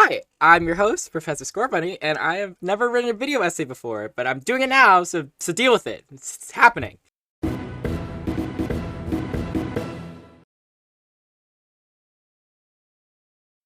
Hi, I'm your host, Professor Scorbunny, and I have never written a video essay before, but I'm doing it now, so deal with it. It's happening.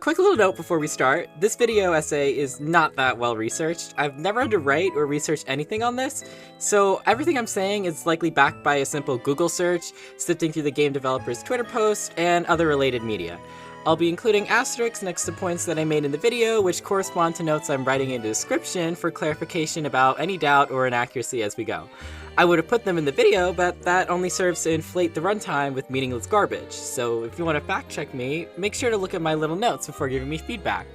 Quick little note before we start, this video essay is not that well researched. I've never had to write or research anything on this, so everything I'm saying is likely backed by a simple Google search, sifting through the game developer's Twitter post, and other related media. I'll be including asterisks next to points that I made in the video, which correspond to notes I'm writing in the description for clarification about any doubt or inaccuracy as we go. I would have put them in the video, but that only serves to inflate the runtime with meaningless garbage, so if you want to fact check me, make sure to look at my little notes before giving me feedback.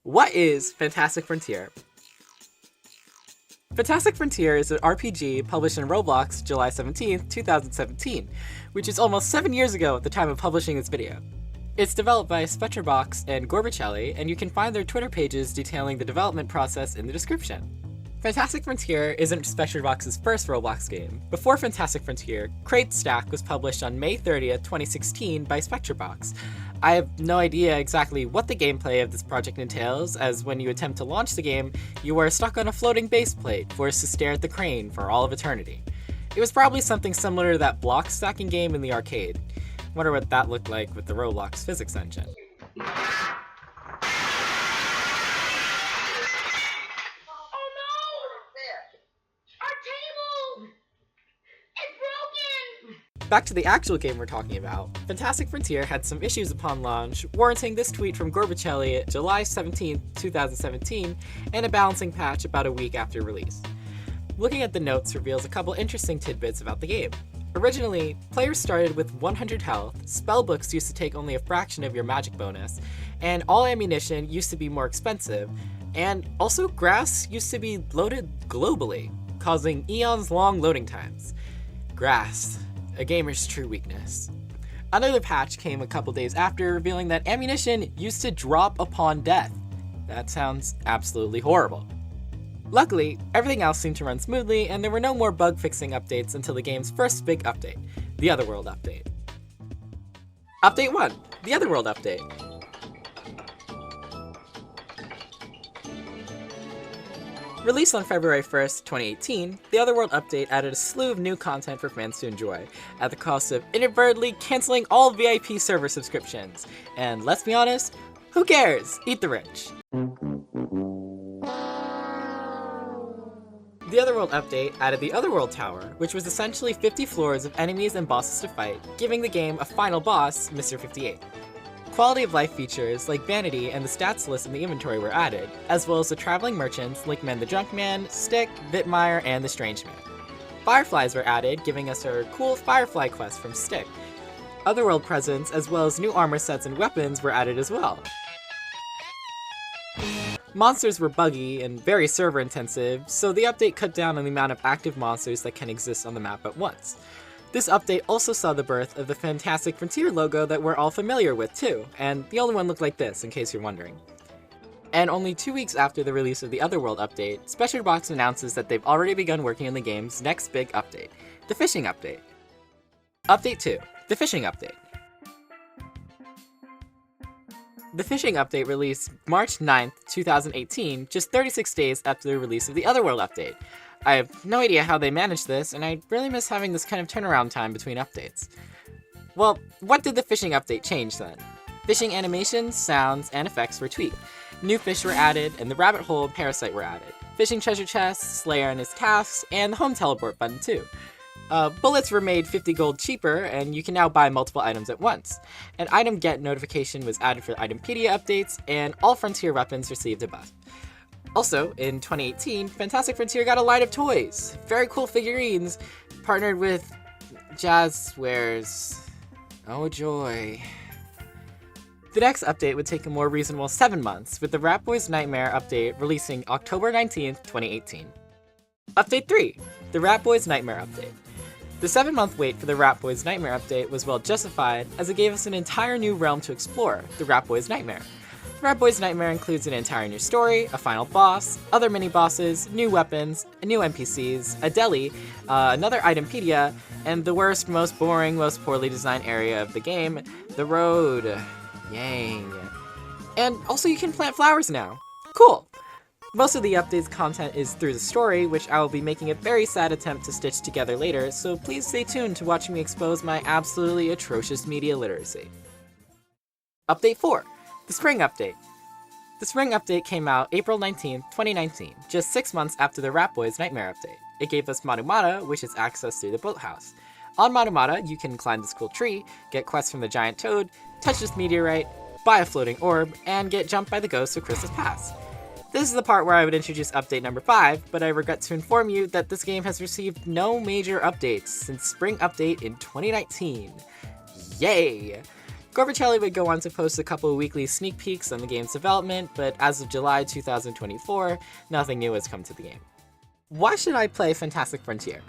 What is Fantastic Frontier? Fantastic Frontier is an RPG published in Roblox July 17th, 2017, which is almost 7 years ago at the time of publishing this video. It's developed by Spectrebox and Gorbacelli, and you can find their Twitter pages detailing the development process in the description. Fantastic Frontier isn't Spectrebox's first Roblox game. Before Fantastic Frontier, Crate Stack was published on May 30th, 2016 by Spectrebox. I have no idea exactly what the gameplay of this project entails, as when you attempt to launch the game, you are stuck on a floating base plate, forced to stare at the crane for all of eternity. It was probably something similar to that block stacking game in the arcade. Wonder what that looked like with the Roblox physics engine. Back to the actual game we're talking about, Fantastic Frontier had some issues upon launch, warranting this tweet from Gorbacelli July 17, 2017, and a balancing patch about a week after release. Looking at the notes reveals a couple interesting tidbits about the game. Originally, players started with 100 health, spellbooks used to take only a fraction of your magic bonus, and all ammunition used to be more expensive, and also grass used to be loaded globally, causing eons-long loading times. Grass. A gamer's true weakness. Another patch came a couple days after, revealing that ammunition used to drop upon death. That sounds absolutely horrible. Luckily, everything else seemed to run smoothly, and there were no more bug-fixing updates until the game's first big update, the Otherworld update. Update 1, the Otherworld update. Released on February 1st, 2018, the Otherworld update added a slew of new content for fans to enjoy, at the cost of inadvertently canceling all VIP server subscriptions. And let's be honest, who cares? Eat the rich. The Otherworld update added the Otherworld Tower, which was essentially 50 floors of enemies and bosses to fight, giving the game a final boss, Mr. 58. Quality of life features like vanity and the stats list in the inventory were added, as well as the traveling merchants like Men the Junkman, Stick, Vitmire, and the Strange Man. Fireflies were added, giving us our cool Firefly quest from Stick. Otherworld presents, as well as new armor sets and weapons were added as well. Monsters were buggy and very server intensive, so the update cut down on the amount of active monsters that can exist on the map at once. This update also saw the birth of the Fantastic Frontier logo that we're all familiar with too, and the only one looked like this, in case you're wondering. And only 2 weeks after the release of the Otherworld update, Spectrebox announces that they've already begun working on the game's next big update, the Fishing Update. Update 2, the Fishing Update. The Fishing Update released March 9th, 2018, just 36 days after the release of the Otherworld update. I have no idea how they managed this, and I really miss having this kind of turnaround time between updates. Well, what did the fishing update change then? Fishing animations, sounds, and effects were tweaked. New fish were added, and the rabbit hole and parasite were added. Fishing treasure chests, Slayer and his tasks, and the home teleport button too. Bullets were made 50 gold cheaper, and you can now buy multiple items at once. An item get notification was added for Itempedia updates, and all Frontier weapons received a buff. Also, in 2018, Fantastic Frontier got a line of toys. Very cool figurines, partnered with Jazzwares. Oh joy. The next update would take a more reasonable 7 months, with the Rat Boys Nightmare update releasing October 19th, 2018. Update 3, the Rat Boys Nightmare update. The 7-month wait for the Rat Boys Nightmare update was well justified, as it gave us an entire new realm to explore, the Rat Boys Nightmare. Rat Boys Nightmare includes an entire new story, a final boss, other mini-bosses, new weapons, new NPCs, a deli, another Itempedia, and the worst, most boring, most poorly designed area of the game, the road. Yang. And also you can plant flowers now. Cool! Most of the update's content is through the story, which I will be making a very sad attempt to stitch together later, so please stay tuned to watch me expose my absolutely atrocious media literacy. Update 4. The Spring Update. The Spring Update came out April 19th, 2019, just 6 months after the Rat Boys Nightmare Update. It gave us Matumata, which is access through the boathouse. On Matumata, you can climb this cool tree, get quests from the giant toad, touch this meteorite, buy a floating orb, and get jumped by the ghosts of Christmas past. This is the part where I would introduce update number 5, but I regret to inform you that this game has received no major updates since Spring Update in 2019. Yay! Scorbunny would go on to post a couple of weekly sneak peeks on the game's development, but as of July 2024, nothing new has come to the game. Why should I play Fantastic Frontier?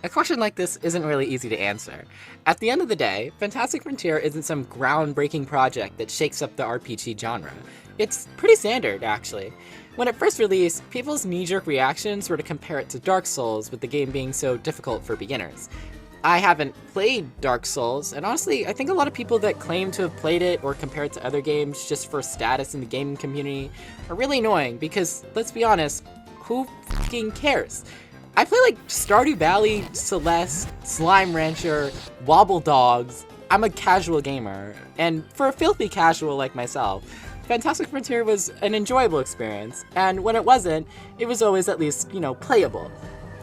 A question like this isn't really easy to answer. At the end of the day, Fantastic Frontier isn't some groundbreaking project that shakes up the RPG genre. It's pretty standard, actually. When it first released, people's knee-jerk reactions were to compare it to Dark Souls, with the game being so difficult for beginners. I haven't played Dark Souls, and honestly, I think a lot of people that claim to have played it or compare it to other games just for status in the gaming community are really annoying because, let's be honest, who f***ing cares? I play like Stardew Valley, Celeste, Slime Rancher, Wobble Dogs. I'm a casual gamer, and for a filthy casual like myself, Fantastic Frontier was an enjoyable experience, and when it wasn't, it was always at least, playable.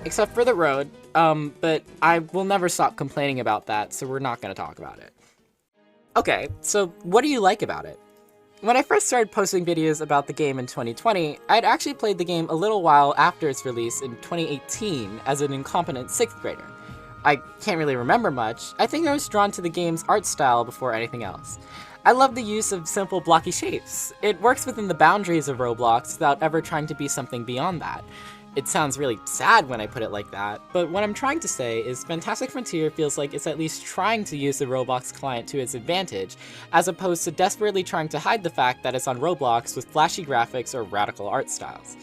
Except for the road, but I will never stop complaining about that, so we're not going to talk about it. Okay, so what do you like about it? When I first started posting videos about the game in 2020, I'd actually played the game a little while after its release in 2018 as an incompetent 6th grader. I can't really remember much. I think I was drawn to the game's art style before anything else. I love the use of simple blocky shapes. It works within the boundaries of Roblox without ever trying to be something beyond that. It sounds really sad when I put it like that, but what I'm trying to say is Fantastic Frontier feels like it's at least trying to use the Roblox client to its advantage, as opposed to desperately trying to hide the fact that it's on Roblox with flashy graphics or radical art styles.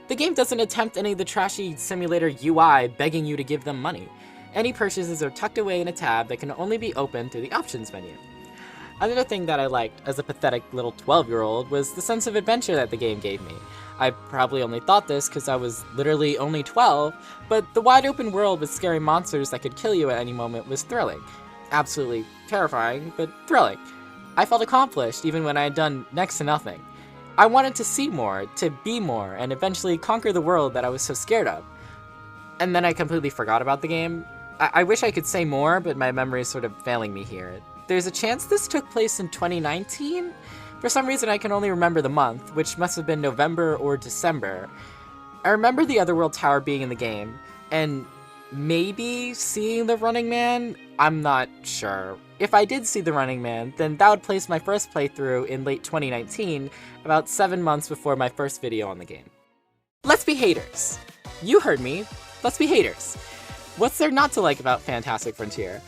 The game doesn't attempt any of the trashy simulator UI begging you to give them money. Any purchases are tucked away in a tab that can only be opened through the options menu. Another thing that I liked as a pathetic little 12-year-old was the sense of adventure that the game gave me. I probably only thought this because I was literally only 12, but the wide open world with scary monsters that could kill you at any moment was thrilling. Absolutely terrifying, but thrilling. I felt accomplished even when I had done next to nothing. I wanted to see more, to be more, and eventually conquer the world that I was so scared of. And then I completely forgot about the game. I wish I could say more, but my memory is sort of failing me here. There's a chance this took place in 2019? For some reason I can only remember the month, which must have been November or December. I remember the Otherworld Tower being in the game, and maybe seeing the Running Man? I'm not sure. If I did see the Running Man, then that would place my first playthrough in late 2019, about 7 months before my first video on the game. Let's be haters. You heard me. Let's be haters. What's there not to like about Fantastic Frontier?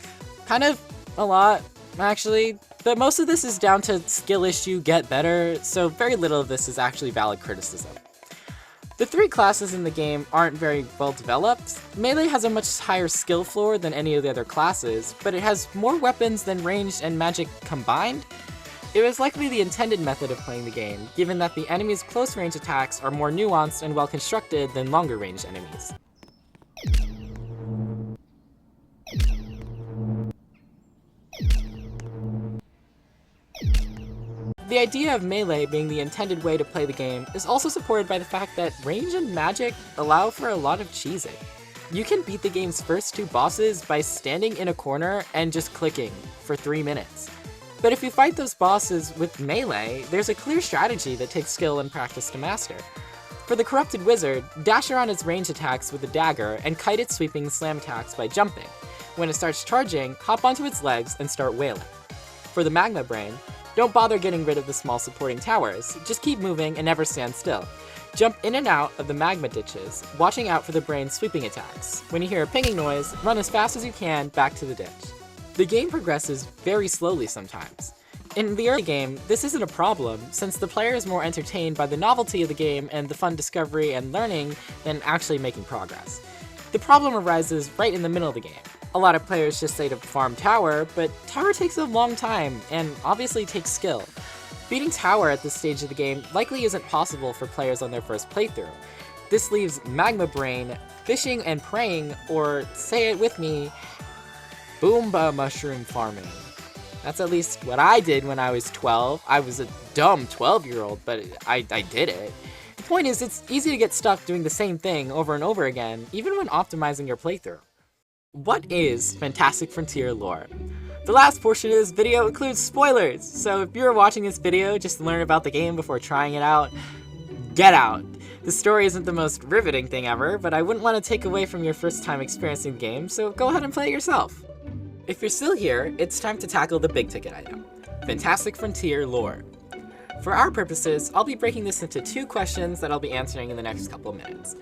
Kind of a lot, actually, but most of this is down to skill issue get better, so very little of this is actually valid criticism. The 3 classes in the game aren't very well developed. Melee has a much higher skill floor than any of the other classes, but it has more weapons than ranged and magic combined. It was likely the intended method of playing the game, given that the enemy's close range attacks are more nuanced and well constructed than longer range enemies. The idea of Melee being the intended way to play the game is also supported by the fact that range and magic allow for a lot of cheesing. You can beat the game's first 2 bosses by standing in a corner and just clicking for 3 minutes. But if you fight those bosses with Melee, there's a clear strategy that takes skill and practice to master. For the Corrupted Wizard, dash around its range attacks with a dagger and kite its sweeping slam attacks by jumping. When it starts charging, hop onto its legs and start wailing. For the Magma Brain, don't bother getting rid of the small supporting towers, just keep moving and never stand still. Jump in and out of the magma ditches, watching out for the brain's sweeping attacks. When you hear a pinging noise, run as fast as you can back to the ditch. The game progresses very slowly sometimes. In the early game, this isn't a problem, since the player is more entertained by the novelty of the game and the fun discovery and learning than actually making progress. The problem arises right in the middle of the game. A lot of players just say to farm Tower, but Tower takes a long time, and obviously takes skill. Beating Tower at this stage of the game likely isn't possible for players on their first playthrough. This leaves Magma Brain fishing and praying, or say it with me, Boomba mushroom farming. That's at least what I did when I was 12. I was a dumb 12-year-old, but I did it. The point is, it's easy to get stuck doing the same thing over and over again, even when optimizing your playthrough. What is Fantastic Frontier lore? The last portion of this video includes spoilers, so if you're watching this video just to learn about the game before trying it out, get out. The story isn't the most riveting thing ever, but I wouldn't want to take away from your first time experiencing the game, so go ahead and play it yourself. If you're still here, it's time to tackle the big ticket item, Fantastic Frontier lore. For our purposes, I'll be breaking this into 2 questions that I'll be answering in the next couple of minutes.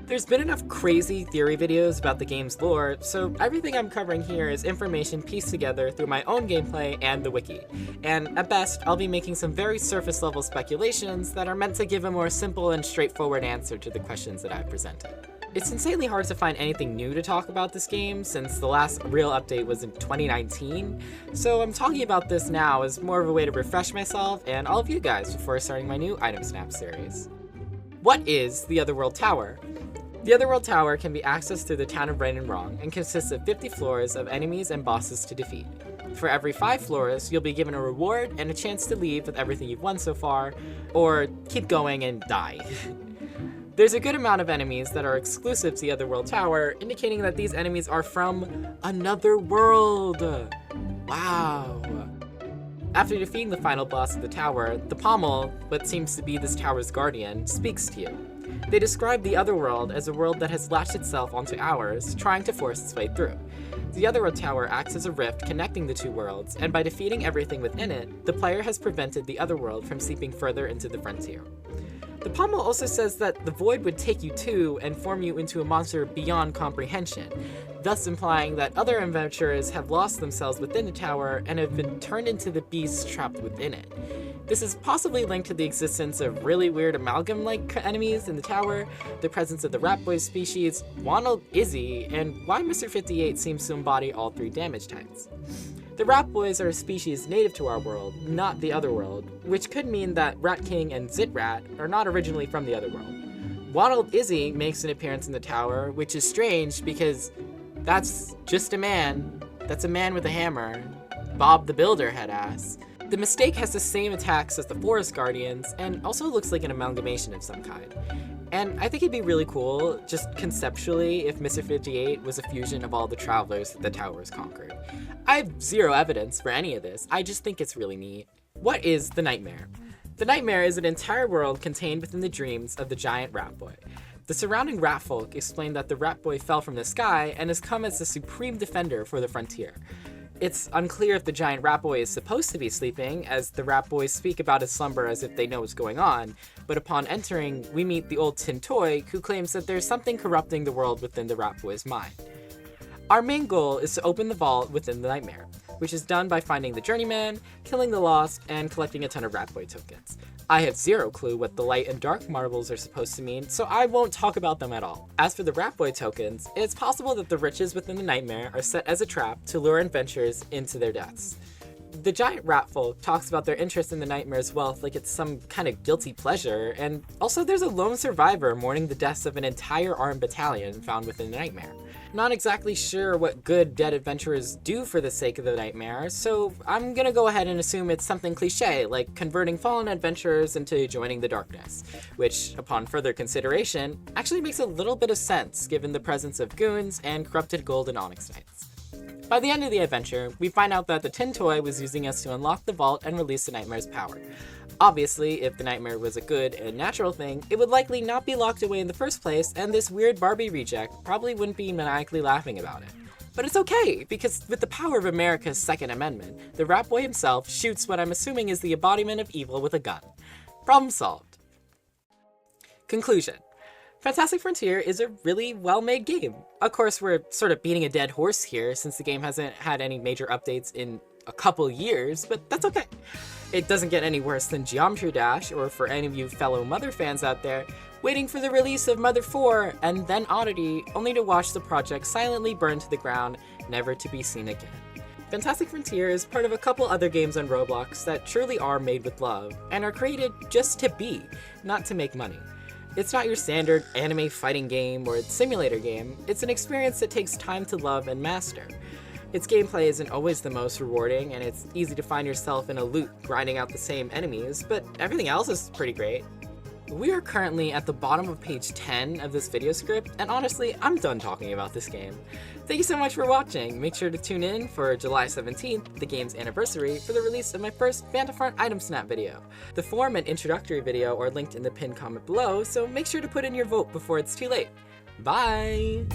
There's been enough crazy theory videos about the game's lore, so everything I'm covering here is information pieced together through my own gameplay and the wiki. And at best, I'll be making some very surface level speculations that are meant to give a more simple and straightforward answer to the questions that I've presented. It's insanely hard to find anything new to talk about this game since the last real update was in 2019, so I'm talking about this now as more of a way to refresh myself and all of you guys before starting my new Item Snap series. What is the Otherworld Tower? The Otherworld Tower can be accessed through the town of Right and Wrong and consists of 50 floors of enemies and bosses to defeat. For every 5 floors, you'll be given a reward and a chance to leave with everything you've won so far, or keep going and die. There's a good amount of enemies that are exclusive to the Otherworld Tower, indicating that these enemies are from another world. Wow. After defeating the final boss of the tower, the Pommel, what seems to be this tower's guardian, speaks to you. They describe the Otherworld as a world that has latched itself onto ours, trying to force its way through. The Otherworld Tower acts as a rift connecting the 2 worlds, and by defeating everything within it, the player has prevented the Otherworld from seeping further into the frontier. The Pommel also says that the void would take you to and form you into a monster beyond comprehension, thus implying that other adventurers have lost themselves within the tower and have been turned into the beasts trapped within it. This is possibly linked to the existence of really weird amalgam-like enemies in the tower, the presence of the Rat Boy species, Ronald Izzy, and why Mr. 58 seems to embody all 3 damage types. The Rat Boys are a species native to our world, not the Otherworld, which could mean that Rat King and Zit Rat are not originally from the Otherworld. Ronald Izzy makes an appearance in the tower, which is strange because that's just a man. That's a man with a hammer. Bob the Builder had ass. The Mistake has the same attacks as the Forest Guardians, and also looks like an amalgamation of some kind. And I think it'd be really cool, just conceptually, if Mr. 58 was a fusion of all the travelers that the tower has conquered. I have 0 evidence for any of this, I just think it's really neat. What is the Nightmare? The Nightmare is an entire world contained within the dreams of the giant Rat Boy. The surrounding rat folk explain that the Rat Boy fell from the sky and has come as the supreme defender for the frontier. It's unclear if the giant Rat Boy is supposed to be sleeping, as the Rat Boys speak about his slumber as if they know what's going on, but upon entering, we meet the old Tin Toy, who claims that there's something corrupting the world within the Rat Boy's mind. Our main goal is to open the vault within the Nightmare, which is done by finding the Journeyman, killing the Lost, and collecting a ton of Rat Boy tokens. I have 0 clue what the light and dark marbles are supposed to mean, so I won't talk about them at all. As for the Rat Boy tokens, it's possible that the riches within the Nightmare are set as a trap to lure adventurers into their deaths. The giant rat folk talks about their interest in the Nightmare's wealth like it's some kind of guilty pleasure, and also there's a lone survivor mourning the deaths of an entire armed battalion found within the Nightmare. Not exactly sure what good dead adventurers do for the sake of the Nightmare, so I'm gonna go ahead and assume it's something cliche, like converting fallen adventurers into joining the darkness, which, upon further consideration, actually makes a little bit of sense given the presence of goons and corrupted gold and onyx knights. By the end of the adventure, we find out that the Tin Toy was using us to unlock the vault and release the Nightmare's power. Obviously, if the Nightmare was a good and natural thing, it would likely not be locked away in the first place, and this weird Barbie reject probably wouldn't be maniacally laughing about it. But it's okay, because with the power of America's Second Amendment, the Rat Boy himself shoots what I'm assuming is the embodiment of evil with a gun. Problem solved. Conclusion. Fantastic Frontier is a really well-made game. Of course, we're sort of beating a dead horse here since the game hasn't had any major updates in a couple years, but that's okay. It doesn't get any worse than Geometry Dash, or for any of you fellow Mother fans out there, waiting for the release of Mother 4 and then Oddity, only to watch the project silently burn to the ground never to be seen again. Fantastic Frontier is part of a couple other games on Roblox that truly are made with love, and are created just to be, not to make money. It's not your standard anime fighting game or simulator game, it's an experience that takes time to love and master. Its gameplay isn't always the most rewarding, and it's easy to find yourself in a loop grinding out the same enemies, but everything else is pretty great. We are currently at the bottom of page 10 of this video script, and honestly, I'm done talking about this game. Thank you so much for watching. Make sure to tune in for July 17th, the game's anniversary, for the release of my first Bandafront Item Snap video. The forum and introductory video are linked in the pinned comment below, so make sure to put in your vote before it's too late. Bye!